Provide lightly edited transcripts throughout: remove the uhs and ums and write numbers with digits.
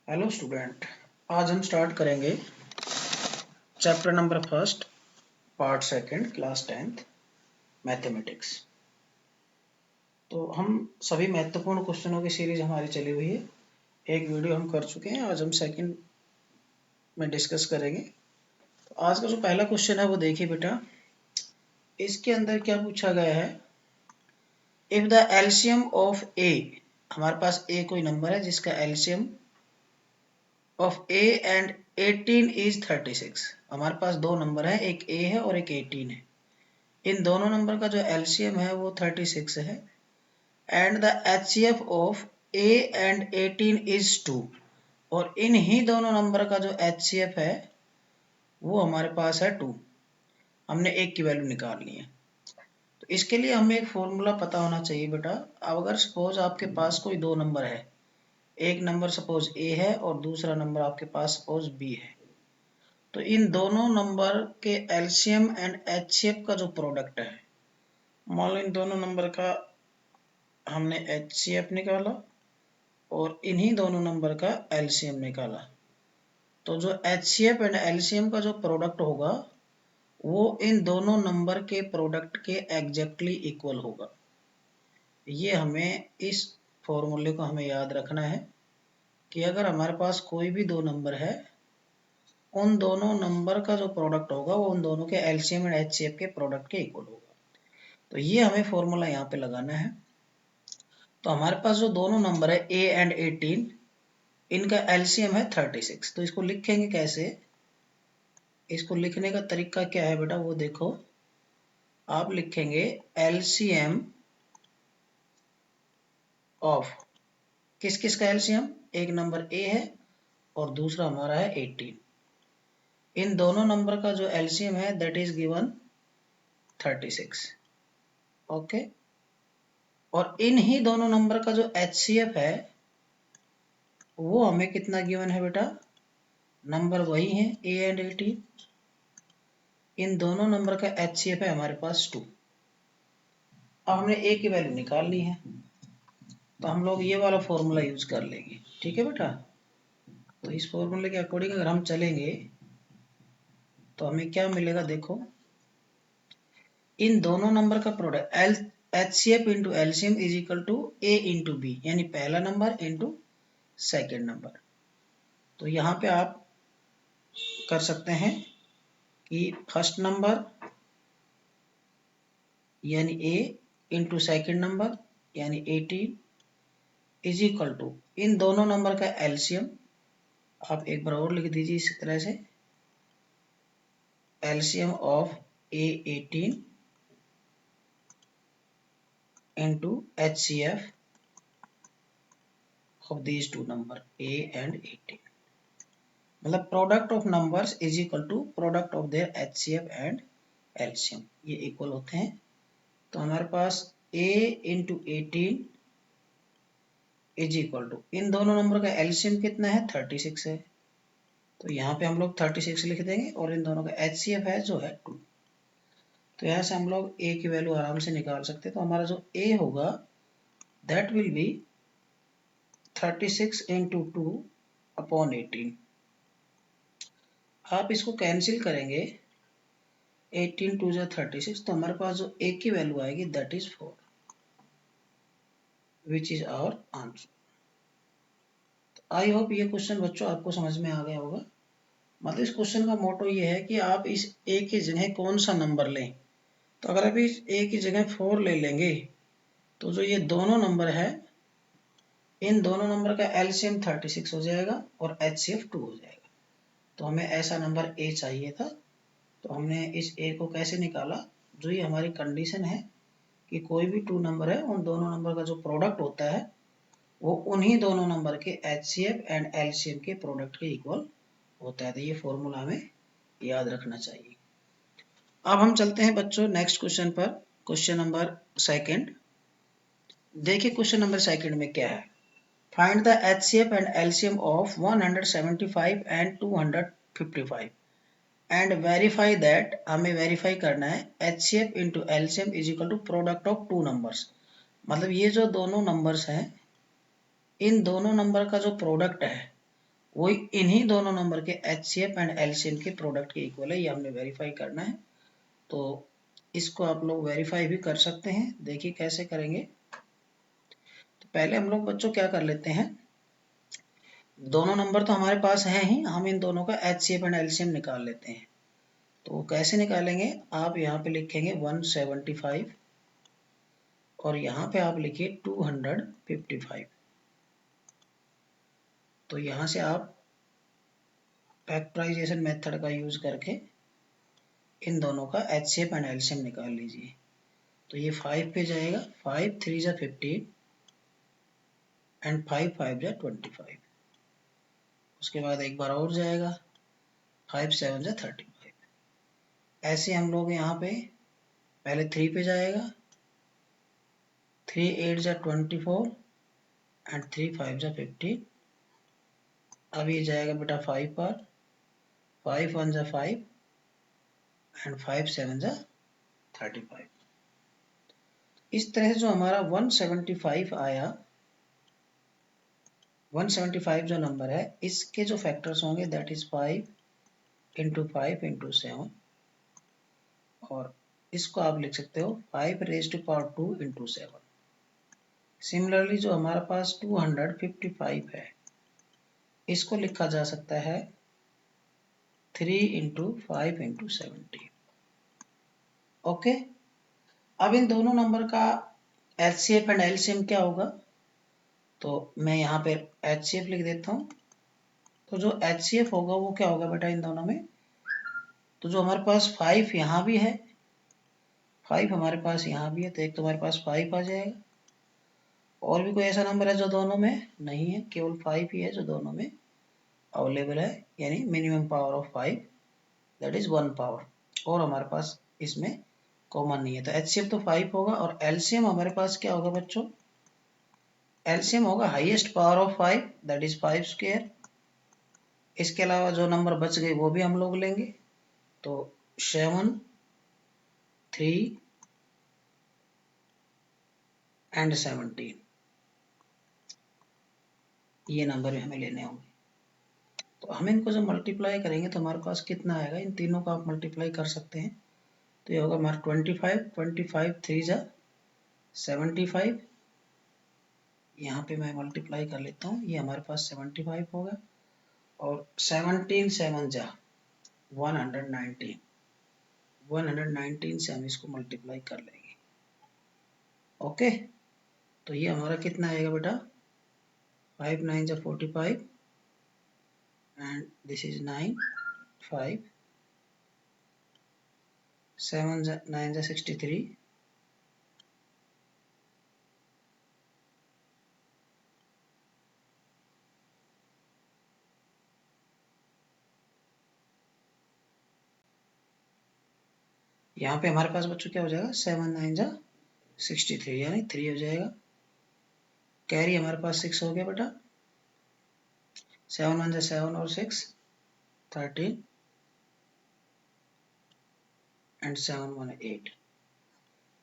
Hello student, आज हम start करेंगे chapter number first, part second, class 10th mathematics. तो हम सभी महत्वपूर्ण क्वेश्चनों की सीरीज हमारी चली हुई है। एक वीडियो हम कर चुके हैं, आज हम सेकंड में डिस्कस करेंगे। तो आज का जो पहला क्वेश्चन है वो देखिए बेटा, इसके अंदर क्या पूछा गया है। इफ द एलसीएम ऑफ ए, हमारे पास ए कोई नंबर है जिसका LCM of A and 18 is 36। हमारे पास दो नंबर है, एक ए है और एक 18 है। इन दोनों नंबर का जो एलसीएम है वो 36 है and the HCF of A and 18 is 2। और इन ही दोनों नंबर का जो एचसीएफ है वो हमारे पास है 2। हमने एक की वैल्यू निकालनी है। तो इसके लिए हमें एक फॉर्मूला पता होना चाहिए बेटा। अब अगर सपोज आपके पास कोई दो नंबर है, एक नंबर सपोज ए है और दूसरा नंबर आपके पास सपोज बी है, तो इन दोनों नंबर के एलसीएम एंड एचसीएफ का जो प्रोडक्ट है, मान लो इन दोनों नंबर का हमने एचसीएफ निकाला और इन्हीं दोनों नंबर का एलसीएम निकाला, तो जो एचसीएफ एंड एलसीएम का जो प्रोडक्ट होगा वो इन दोनों नंबर के प्रोडक्ट के एग्जैक्टली इक्वल होगा। ये हमें इस फॉर्मूले को हमें याद रखना है कि अगर हमारे पास कोई भी दो नंबर है, उन दोनों नंबर का जो प्रोडक्ट होगा वो उन दोनों के एलसीएम एंड एचसीएफ के प्रोडक्ट के इक्वल होगा। तो ये हमें फॉर्मूला यहाँ पे लगाना है। तो हमारे पास जो दोनों नंबर है ए एंड 18, इनका एलसीएम है 36। तो इसको लिखेंगे कैसे, इसको लिखने का तरीका क्या है बेटा वो देखो। आप लिखेंगे एलसीएम ऑफ किस किस का एलसीएम, एक नंबर ए है और दूसरा हमारा है 18। इन दोनों नंबर का जो एलसीएम है दैट इज गिवन 36। ओके। और इन ही दोनों नंबर का जो एचसीएफ है वो हमें कितना गिवन है बेटा, नंबर वही है ए एंड 18। इन दोनों नंबर का एचसीएफ है हमारे पास 2। अब हमने ए की वैल्यू निकालनी है, तो हम लोग ये वाला फॉर्मूला यूज कर लेंगे। ठीक है बेटा। तो इस फॉर्मूले के अकॉर्डिंग अगर हम चलेंगे तो हमें क्या मिलेगा, देखो इन दोनों नंबर का product HCF into LCM is equal to A into B, यानी पहला नंबर इंटू सेकेंड नंबर। तो यहाँ पे आप कर सकते हैं कि फर्स्ट नंबर यानी ए इंटू सेकेंड नंबर यानी 18 इज इक्वल टू इन दोनों नंबर का एलसीएम। आप एक बार और लिख दीजिए इस तरह से, LCM of A 18 into HCF of these two number A and 18। मतलब product of numbers is equal to product of their HCF and LCM, ये इक्वल होते हैं। तो हमारे पास a into 18 is equal to इन दोनों नंबर का एलसीएम कितना है 36 है, तो यहाँ पे हम लोग 36 लिख देंगे और इन दोनों का एचसीएफ है जो है 2। तो यहाँ से हम लोग a की वैल्यू आराम से निकाल सकते हैं। तो हमारा जो a होगा that will be 36 into 2 upon 18। आप इसको कैंसिल करेंगे, 18 टू जो 36, तो हमारे पास जो a की वैल्यू आएगी that is 4, which is our answer. I hope ये क्वेश्चन बच्चों आपको समझ में आ गया होगा। मतलब इस क्वेश्चन का मोटो ये है कि आप इस a की जगह कौन सा नंबर लें। तो अगर आप इस a की जगह 4 ले लेंगे तो जो ये दोनों नंबर है इन दोनों नंबर का एलसीएम 36 हो जाएगा और एचसीएफ 2 हो जाएगा। तो हमें ऐसा नंबर a चाहिए था। तो हमने इस a को कैसे निकाला, जो ये हमारी कंडीशन है कि कोई भी 2 नंबर है उन दोनों नंबर का जो प्रोडक्ट होता है वो उन्हीं दोनों नंबर के एचसीएफ एंड एलसीएम के प्रोडक्ट के इक्वल होता है। तो ये फॉर्मूला हमें याद रखना चाहिए। अब हम चलते हैं बच्चों नेक्स्ट क्वेश्चन पर, क्वेश्चन नंबर सेकंड। देखिए क्वेश्चन नंबर सेकंड में क्या है। Find the HCF and LCM of 175 and 255 and verify that, हमें वेरीफाई करना है HCF into LCM is equal to product of 2 numbers. मतलब ये जो दोनों नंबर्स हैं इन दोनों नंबर का जो प्रोडक्ट है वही इन्हीं दोनों नंबर के HCF एंड LCM के प्रोडक्ट के इक्वल है, ये हमने वेरीफाई करना है। तो इसको आप लोग वेरीफाई भी कर सकते हैं। देखिए कैसे करेंगे। तो पहले हम लोग बच्चों क्या कर लेते हैं, दोनों नंबर तो हमारे पास हैं ही, हम इन दोनों का HCF एंड LCM निकाल लेते हैं। तो कैसे निकालेंगे, आप यहाँ पे लिखेंगे 175 और यहाँ पे आप लिखिए 255। तो यहाँ से आप फैक्टराइजेशन मेथड का यूज करके इन दोनों का HCF एंड LCM निकाल लीजिए। तो ये 5 पे जाएगा, 5 3 जा 15 एंड 5 5 जा 25। उसके बाद एक बार और जाएगा, 5 7 जा 35। ऐसे हम लोग यहाँ पे पहले 3 पे जाएगा, 3 8 जा 24 एंड 3 5 जा 15। अब ये जाएगा बेटा 5 पर, 5 1 जा 5 एंड 5 7 जा 35। इस तरह से जो हमारा 175 आया, 175 जो नंबर है, इसके जो फैक्टर्स होंगे दैट इज 5 इंटू 5 इंटू 7, और इसको आप लिख सकते हो 5 raise to power 2 into 7। Similarly जो हमारे पास 255 है, इसको लिखा जा सकता है 3 इंटू 5 इंटू 70। ओके, अब इन दोनों नंबर का HCF एंड LCM क्या होगा, तो मैं यहाँ पे HCF लिख देता हूँ। तो जो HCF होगा वो क्या होगा बेटा इन दोनों में, तो जो हमारे पास 5 यहाँ भी है, 5 हमारे पास यहाँ भी है, तो एक तो हमारे पास 5 आ जाएगा। और भी कोई ऐसा नंबर है जो दोनों में नहीं है, केवल 5 ही है जो दोनों में अवेलेबल है, यानी minimum power of 5 that is 1 power, और हमारे पास इसमें कॉमन नहीं है। तो HCF तो 5 होगा, और LCM हमारे पास क्या होगा बच्चों, LCM होगा highest power of 5 that is 5 square. इसके अलावा जो नंबर बच गए वो भी हम लोग लेंगे। तो 7 3 एंड 17 ये नंबर हमें लेने होंगे। तो हम इनको जब मल्टीप्लाई करेंगे तो हमारे पास कितना आएगा, इन तीनों का आप मल्टीप्लाई कर सकते हैं। तो ये होगा हमारा 25 3 जा 75। यहाँ पे मैं मल्टीप्लाई कर लेता हूँ, ये हमारे पास 75 होगा, और 17 7 जा 119, 119 से हम इसको मल्टीप्लाई कर लेंगे। ओके, तो ये हमारा कितना आएगा बेटा, 5 9 जा 45 एंड दिस इज 9 5 7 9 जा 63 यहाँ पे हमारे पास बच्चों क्या हो जाएगा, 7 9 जा 63 यानी 3 हो जाएगा। कैरी हमारे पास 6 हो गया बेटा, 7 1 जा 7 और 6 13 एंड 7 1 8।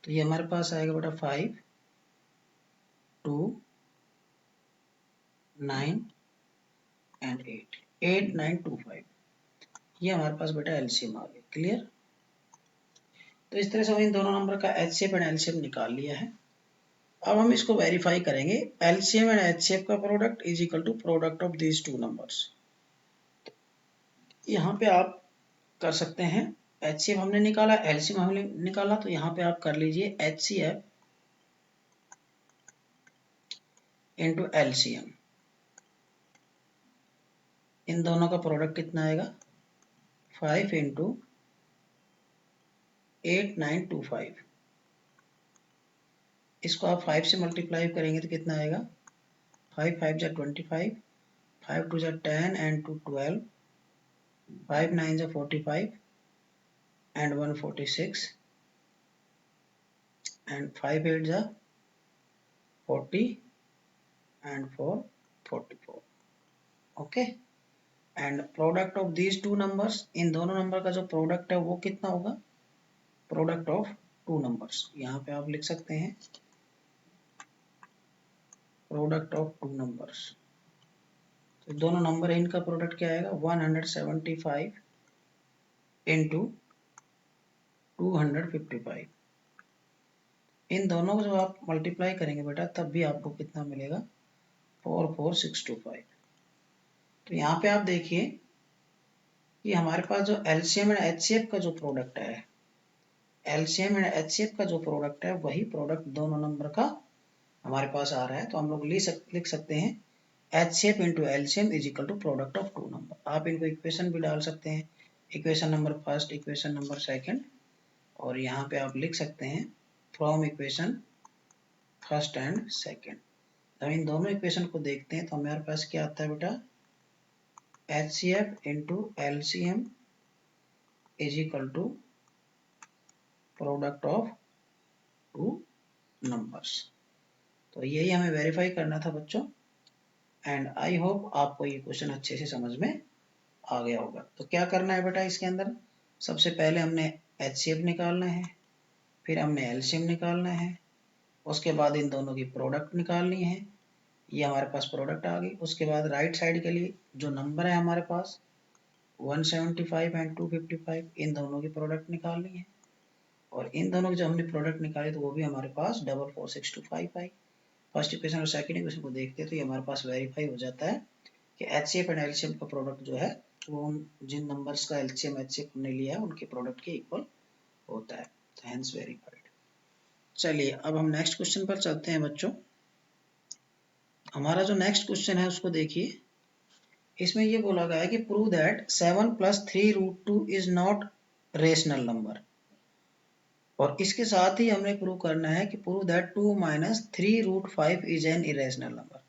तो ये हमारे पास आएगा बेटा 5 2 9 एंड 8 8 9 2 5। ये हमारे पास बेटा LCM आ गया। क्लियर। तो इस तरह से हम इन दोनों नंबर का HCF एंड LCM निकाल लिया है। अब हम इसको वेरीफाई करेंगे, LCM एंड HCF का product is equal to product of these two numbers. यहाँ पे आप कर सकते हैं, HCF हमने निकाला, LCM हमने निकाला, तो यहाँ पे आप कर लीजिए HCF इंटू LCM। इन दोनों का प्रोडक्ट कितना आएगा, 5 इंटू 8 9 2 5। इसको आप 5 से मल्टीप्लाई करेंगे तो कितना आएगा, 5 5 जा 25, 5 2 जा 10 एंड 2 12, 5 9 जा 45 एंड 1 46 एंड 5 8 जा 40 and 4 44। Okay, and product of these two numbers, इन दोनों नंबर का जो प्रोडक्ट है वो कितना होगा, प्रोडक्ट ऑफ टू नंबर्स। यहाँ पे आप लिख सकते हैं प्रोडक्ट ऑफ टू नंबर्स। तो दोनों नंबर है, इनका प्रोडक्ट क्या आएगा 175 इंटू 255। इन दोनों को जब आप मल्टीप्लाई करेंगे बेटा तब भी आपको कितना मिलेगा 44625। तो यहाँ पे आप देखिए कि हमारे पास जो एलसीएम एंड एचसीएफ का जो प्रोडक्ट है, एलसीएम एंड एचसीएफ का जो प्रोडक्ट है वही प्रोडक्ट दोनों नंबर का हमारे पास आ रहा है। तो हम लोग लिख सकते हैं HCF into LCM is equal to product of two number. आप इनको इक्वेशन भी डाल सकते हैं, equation number first, equation number second, और यहाँ पे आप लिख सकते हैं from equation first and second. अब इन दोनों इक्वेशन को देखते हैं तो हमारे पास क्या आता है बेटा, HCF into LCM is equal to product of two numbers. तो यही हमें वेरीफाई करना था बच्चों, एंड आई होप आपको ये क्वेश्चन अच्छे से समझ में आ गया होगा। तो क्या करना है बेटा, इसके अंदर सबसे पहले हमने HCF निकालना है, फिर हमने LCM निकालना है, उसके बाद इन दोनों की प्रोडक्ट निकालनी है। ये हमारे पास प्रोडक्ट आ गई। उसके बाद राइट साइड के लिए जो नंबर है हमारे पास 175 एंड 255, इन दोनों की प्रोडक्ट निकालनी है, और इन दोनों की जब हमने प्रोडक्ट निकाली तो वो भी हमारे पास 44625 आई। फर्स्ट इक्वेशन और सेकंड इक्वेशन को देखते हैं तो ये हमारे पास वेरीफाई हो जाता है कि HCF एंड LCM का प्रोडक्ट जो है वो जिन नंबर्स का LCM HCF हमने लिया है उनके प्रोडक्ट के इक्वल होता है। तो हेंस वेरीफाइड। चलिए अब हम नेक्स्ट क्वेश्चन पर चलते हैं बच्चों। हमारा जो नेक्स्ट क्वेश्चन है उसको देखिए। इसमें ये बोला गया है कि prove that 7 + 3√2 is not rational number, और इसके साथ ही हमने प्रूव करना है कि prove that 2 - 3√5 is an irrational number.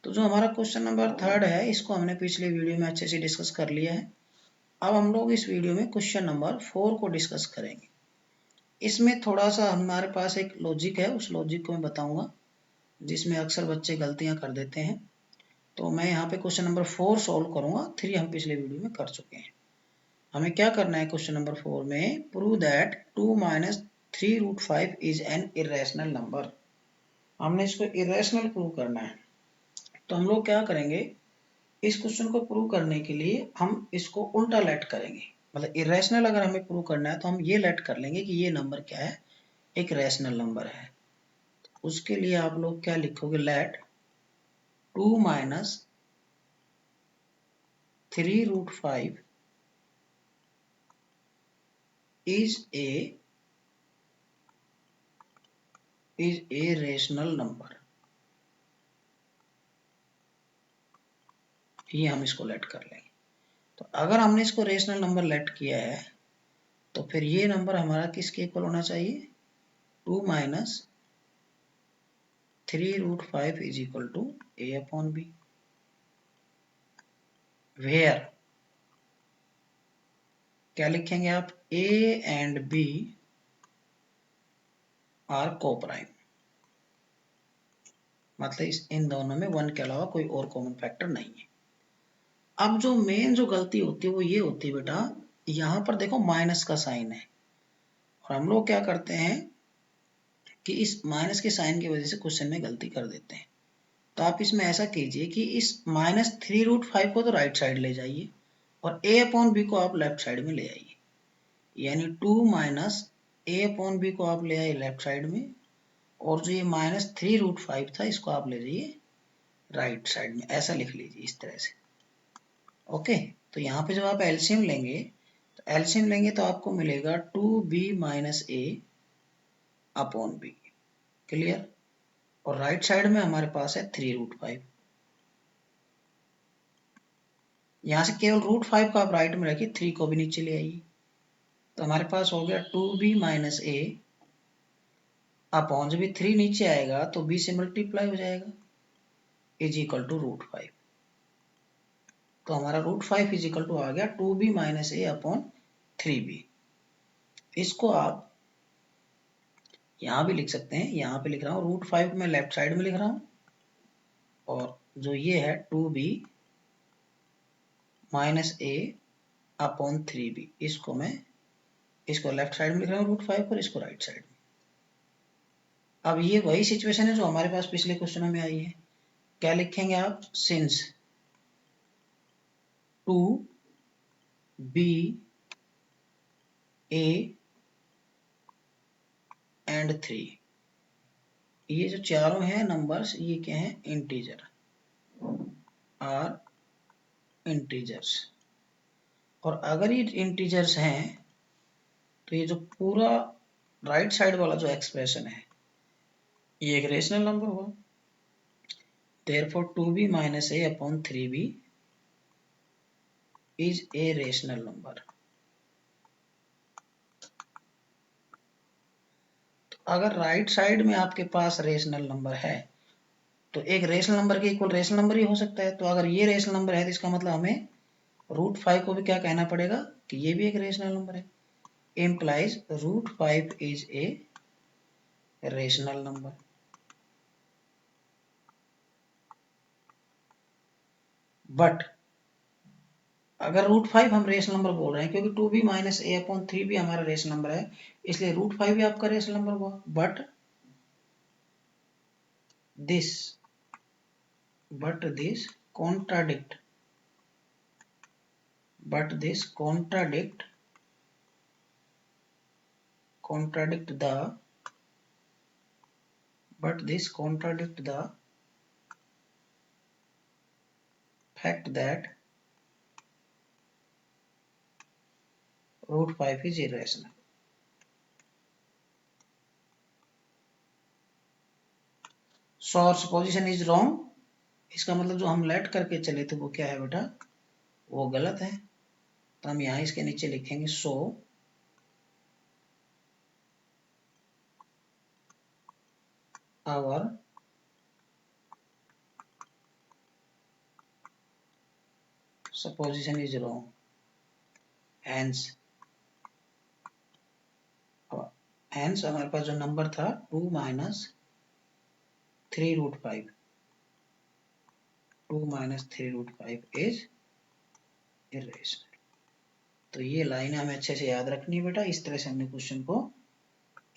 तो जो हमारा क्वेश्चन नंबर थर्ड है इसको हमने पिछले वीडियो में अच्छे से डिस्कस कर लिया है। अब हम लोग इस वीडियो में क्वेश्चन नंबर 4 को डिस्कस करेंगे। इसमें थोड़ा सा हमारे पास एक लॉजिक है, उस लॉजिक को मैं बताऊंगा जिसमें अक्सर बच्चे गलतियां कर देते हैं। तो मैं यहाँ पे क्वेश्चन नंबर 4 सॉल्व करूंगा, 3 हम पिछले वीडियो में कर चुके हैं। हमें क्या करना है क्वेश्चन नंबर 4 में, prove that 2 - 3√5 is an irrational number. हमने इसको इरेशनल प्रूव करना है। तो हम लोग क्या करेंगे, इस क्वेश्चन को प्रूव करने के लिए हम इसको उल्टा लेट करेंगे। मतलब इरेशनल अगर हमें प्रूव करना है तो हम ये लेट कर लेंगे कि ये नंबर क्या है, एक रैशनल नंबर है। उसके लिए आप लोग क्या लिखोगे, let 2 - 3√5 is a rational number. ये हम इसको लेट कर लेंगे। तो अगर हमने इसको रेशनल नंबर लेट किया है तो फिर ये नंबर हमारा किसके इक्वल होना चाहिए, 2 - 3√5 is equal to a/b, where क्या लिखेंगे आप, a and b are coprime. मतलब इन दोनों में 1 के अलावा कोई और कॉमन फैक्टर नहीं है। अब जो मेन जो गलती होती है वो ये होती है बेटा, यहाँ पर देखो माइनस का साइन है, और हम लोग क्या करते हैं कि इस माइनस के साइन की वजह से क्वेश्चन में गलती कर देते हैं। तो आप इसमें ऐसा कीजिए कि इस -3√5 को तो राइट साइड ले जाइए और a/b को आप लेफ्ट साइड में ले आइए। यानी 2 - a/b को आप ले आइए लेफ्ट साइड में, और जो ये -3√5 था इसको आप ले जाइए राइट साइड में। ऐसा लिख लीजिए इस तरह से। ओके, तो यहाँ पे जब आप एलसीएम लेंगे तो आपको मिलेगा 2b - a/b। क्लियर। और राइट साइड में हमारे पास है 3√5। यहाँ से केवल √5 को आप राइट में रखिए, 3 को भी नीचे ले आइए। तो हमारे पास हो गया 2b - a/, जब भी 3 नीचे आएगा तो b से मल्टीप्लाई हो जाएगा, इज इक्वल टू √5। तो हमारा √5 इज इक्वल टू आ गया 2b - a/3b। इसको आप यहाँ भी लिख सकते हैं, यहाँ पे लिख रहा हूँ √5 में लेफ्ट साइड में लिख रहा हूँ, और जो ये है 2b - a/3b, इसको लेफ्ट साइड में लिख रहा हूँ √5 पर, इसको राइट साइड में। अब ये वही सिचुएशन है जो हमारे पास पिछले क्वेश्चनों में आई है। क्या लिखेंगे आप, सिंस 2 B A एंड 3। ये जो चारों हैं नंबर्स, ये क्या है, इंटीजर, आर इंटीजर्स। और अगर ये इंटीजर्स हैं तो ये जो पूरा राइट साइड वाला जो एक्सप्रेशन है ये एक रेशनल नंबर होगा। Therefore 2b minus a upon 3b is a rational number। तो अगर राइट साइड में आपके पास रेशनल नंबर है तो एक रेशनल नंबर के इक्वल रेशनल नंबर ही हो सकता है। तो अगर ये रेशनल नंबर है तो इसका मतलब हमें √5 को भी क्या कहना पड़ेगा कि ये भी एक रेशनल नंबर है। Implies √5 is a rational number। But अगर √5 हम रेशनल नंबर बोल रहे हैं क्योंकि 2b minus a upon 3b हमारा रेशनल नंबर है, इसलिए √5 भी आपका रेशनल नंबर हुआ। But this contradict the fact that √5 is irrational। So our supposition is wrong। इसका मतलब जो हम लेट करके चले थे वो क्या है बेटा, वो गलत है। तो हम यहाँ इसके नीचे लिखेंगे सो our supposition is wrong, hence हमारे पास जो नंबर था 2 माइनस 3√5 इज इरेशनल। तो ये लाइन हमें अच्छे से याद रखनी है बेटा, इस तरह से हमने क्वेश्चन को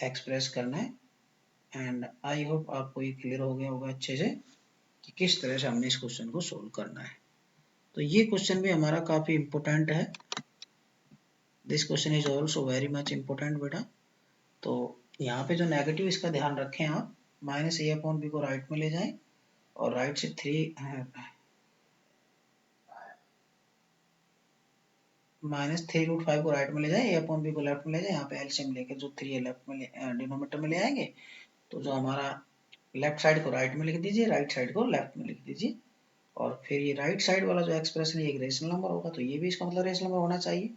एक्सप्रेस करना है। एंड आई होप आपको ये क्लियर हो गया होगा अच्छे से कि किस तरह से हमने इस क्वेश्चन को सोल्व करना है। तो ये क्वेश्चन भी हमारा काफी इंपॉर्टेंट है। This question is also very much important बेटा। तो यहाँ पे जो नेगेटिव इसका ध्यान रखें आप, माइनस a अपॉन b को राइट में ले जाएं और राइट से 3 माइनस 3√5 को राइट में ले जाएं, a अपॉन b को लेफ्ट में ले जाएं। यहाँ पे एलसीएम लेके जो 3 है लेफ्ट में डिनोमिनेटर में ले आएंगे। तो जो हमारा लेफ्ट साइड को राइट में लिख दीजिए, राइट साइड को लेफ्ट में लिख दीजिए। और फिर ये राइट साइड वाला जो एक्सप्रेशन है एक रेशनल नंबर होगा, तो ये भी इसका मतलब रेशनल नंबर होना चाहिए।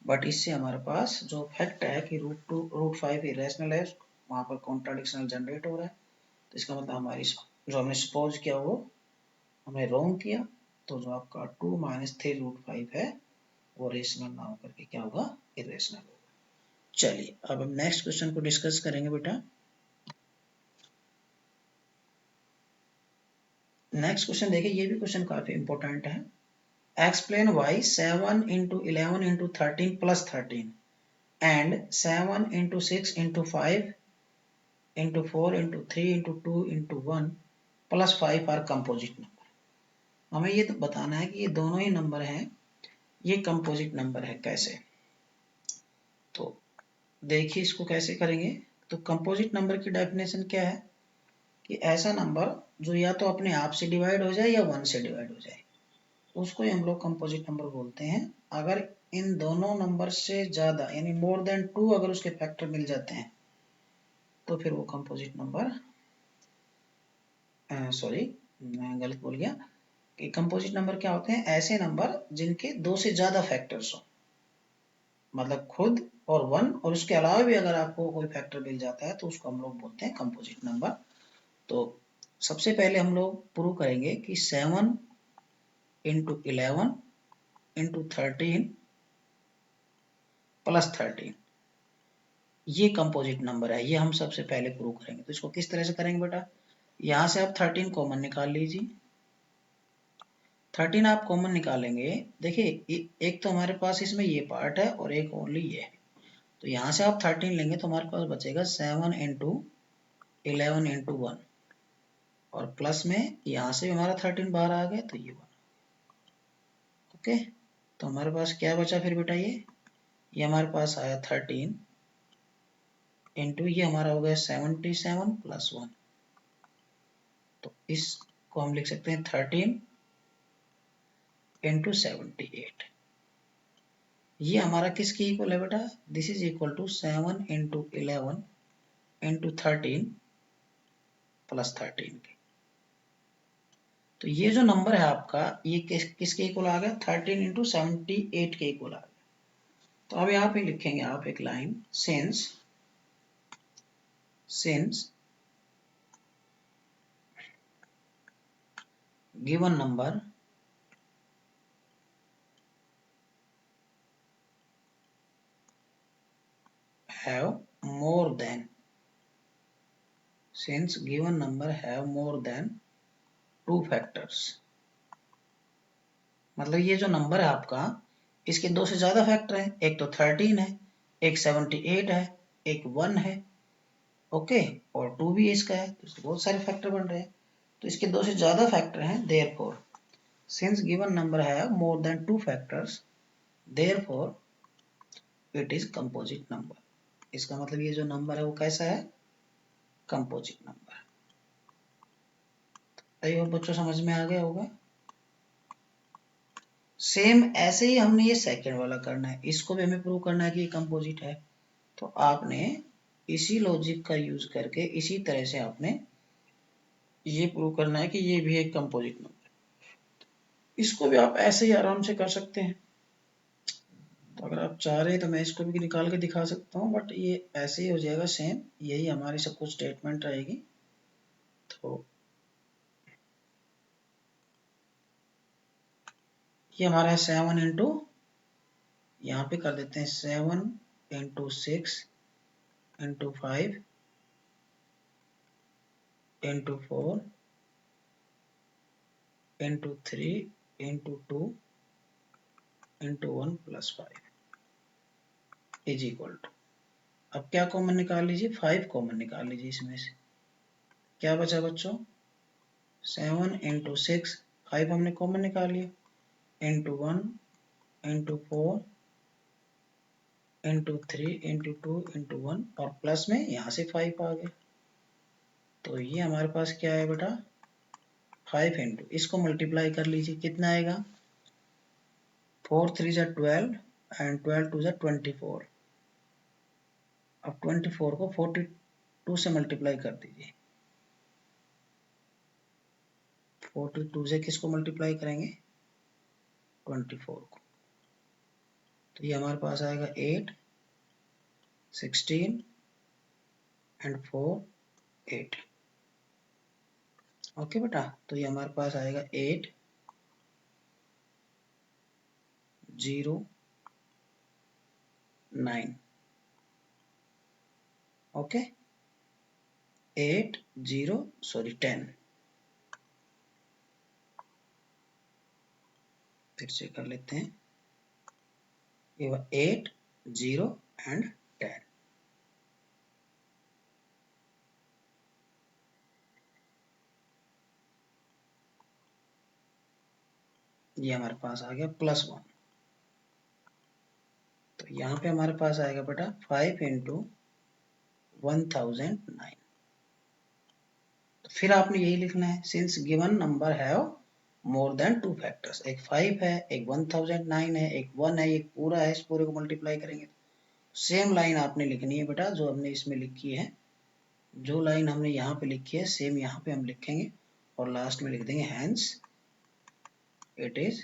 बट इससे हमारे पास जो फैक्ट है कि √5 इरेशनल है, वहां पर कॉन्ट्राडिक्शनल जनरेट हो रहा है। तो इसका मतलब हमारी जो हमने सपोज किया वो हमने रॉन्ग किया। तो जो आपका 2 माइनस 3√5 है वो रेशनल ना होकर के क्या होगा, इरेशनल होगा। चलिए अब हम नेक्स्ट क्वेश्चन को डिस्कस करेंगे बेटा। नेक्स्ट क्वेश्चन देखिए, ये भी क्वेश्चन काफी इंपॉर्टेंट है। Explain why 7 into 11 into 13 plus 13 and 7 into 6 into 5 into 4 into 3 into 2 into 1 plus 5 are composite number. हमें ये तो बताना है कि ये दोनों ही नंबर हैं, ये कंपोजिट नंबर है कैसे। तो देखिए इसको कैसे करेंगे। तो कंपोजिट नंबर की डेफिनेशन क्या है कि ऐसा नंबर जो या तो अपने आप से डिवाइड हो जाए या 1 से डिवाइड हो जाए, उसको हम लोग कंपोजिट नंबर बोलते हैं। अगर इन दोनों नंबर से ज्यादा यानी मोर देन 2 अगर उसके फैक्टर मिल जाते हैं तो फिर वो कंपोजिट नंबर, सॉरी मैं गलत बोल गया कि कंपोजिट नंबर क्या होते हैं, ऐसे नंबर जिनके 2 से ज्यादा फैक्टर्स हो, मतलब खुद और 1 और उसके अलावा भी अगर आपको कोई फैक्टर मिल जाता है तो उसको हम लोग बोलते हैं कंपोजिट नंबर। तो सबसे पहले हम लोग प्रूव करेंगे कि 7 into 11 into 13 plus 13 ये कंपोजिट नंबर है। ये हम सबसे पहले प्रूव करेंगे। तो इसको किस तरह से करेंगे बेटा, यहां से आप 13 कॉमन निकाल लीजिए। 13 आप कॉमन निकालेंगे, देखिए एक तो हमारे पास इसमें ये पार्ट है और एक ओनली ये है। तो यहां से आप 13 लेंगे तो हमारे पास बचेगा 7 into 11 into 1 और प्लस में यहां से हमारा 13 बाहर आ गया तो ये 1। ओके, तो हमारे पास क्या बचा फिर बेटा, ये हमारे पास आया 13 इंटू ये हमारा हो गया 77 प्लस 1। तो इसको हम लिख सकते हैं 13 इंटू 78। ये हमारा किसकी इक्वल है बेटा, this is equal to 7 into 11 into 13 plus 13 के। तो ये जो नंबर है आपका, ये किसके इक्वल आ गया, 13 इंटू 78 के इक्वल आ गया। तो अब यहाँ पे लिखेंगे आप एक line, since given number have more than, since given number have more than 2 factors, मतलब ये जो नंबर है आपका, इसके 2 से ज्यादा फैक्टर हैं, एक तो 13 है, एक 78 है, एक 1 है, ओके, और 2 भी इसका है, तो बहुत सारे फैक्टर बन रहे हैं। तो इसके 2 से ज्यादा फैक्टर हैं, therefore since given number have more than 2 factors, therefore it is composite number। इसका मतलब ये जो नंबर है वो कैसा है, कंपोजिट नंबर। आई होप बच्चों समझ में आ गया होगा। सेम ऐसे ही हमने ये सेकंड वाला करना है, इसको भी हमें प्रूव करना है कि ये कंपोजिट है। तो आपने इसी लॉजिक का यूज करके इसी तरह से आपने ये प्रूव करना है कि ये भी एक कंपोजिट नंबर है। इसको भी आप ऐसे ही आराम से कर सकते हैं। तो अगर आप चाह रहे हैं तो मैं इसको भी निकाल के दिखा सकता हूँ, बट ये ऐसे ही हो जाएगा सेम, यही हमारी सब कुछ स्टेटमेंट रहेगी। तो ये हमारा है 7 इंटू, यहाँ पे कर देते हैं 7 into 6 into 5 into 4 into 3 into 2 into 1 plus 5 is equal to, अब क्या कॉमन निकाल लीजिए, 5 कॉमन निकाल लीजिए इसमें से। क्या बचा बच्चों, 7 इंटू 6, 5 हमने कॉमन निकाल लिया, into 1 into 4 into 3 into 2 into 1, और प्लस में यहाँ से 5 आ गया। तो ये हमारे पास क्या है बेटा, 5 इंटू, इसको मल्टीप्लाई कर लीजिए, कितना आएगा, 4 3 जा 12 एंड 12 2 जा 24। अब 24 को 42 से मल्टीप्लाई कर दीजिए, 42 से किसको मल्टीप्लाई करेंगे, 24 को। तो ये हमारे पास आएगा 8 16 एंड 4 8। ओके बेटा, तो ये हमारे पास आएगा 8 0 9। ओके, 8 0 सॉरी 10, फिर से कर लेते हैं, ये 8 0 एंड 10। ये हमारे पास आ गया +1। तो यहाँ पे हमारे पास आएगा बेटा 5 इंटू 1009। तो फिर आपने यही लिखना है, since given number have more than 2 factors, एक 5 है, एक 1009 है, एक 1 है, एक पूरा है, इस पूरे को मल्टीप्लाई करेंगे। सेम लाइन आपने लिखनी है बेटा जो हमने इसमें लिखी है, जो लाइन हमने यहाँ पे लिखी है सेम यहाँ पे हम लिखेंगे, और लास्ट में लिख देंगे hence it is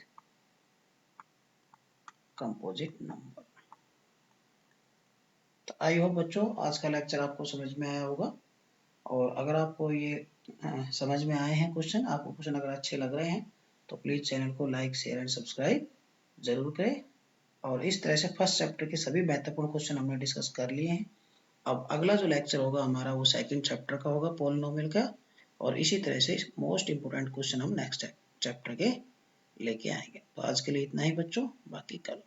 composite number. तो आई होप बच्चों आज का लेक्चर आपको समझ में आया होगा, और अगर आपको ये समझ में आए हैं क्वेश्चन, आपको क्वेश्चन अगर अच्छे लग रहे हैं तो प्लीज़ चैनल को लाइक शेयर एंड सब्सक्राइब जरूर करें। और इस तरह से फर्स्ट चैप्टर के सभी महत्वपूर्ण क्वेश्चन हमने डिस्कस कर लिए हैं। अब अगला जो लेक्चर होगा हमारा वो सेकंड चैप्टर का होगा, पॉलिनोमियल का, और इसी तरह से मोस्ट इंपोर्टेंट क्वेश्चन हम नेक्स्ट चैप्टर के लेके आएंगे। तो आज के लिए इतना ही बच्चों, बाकी कल।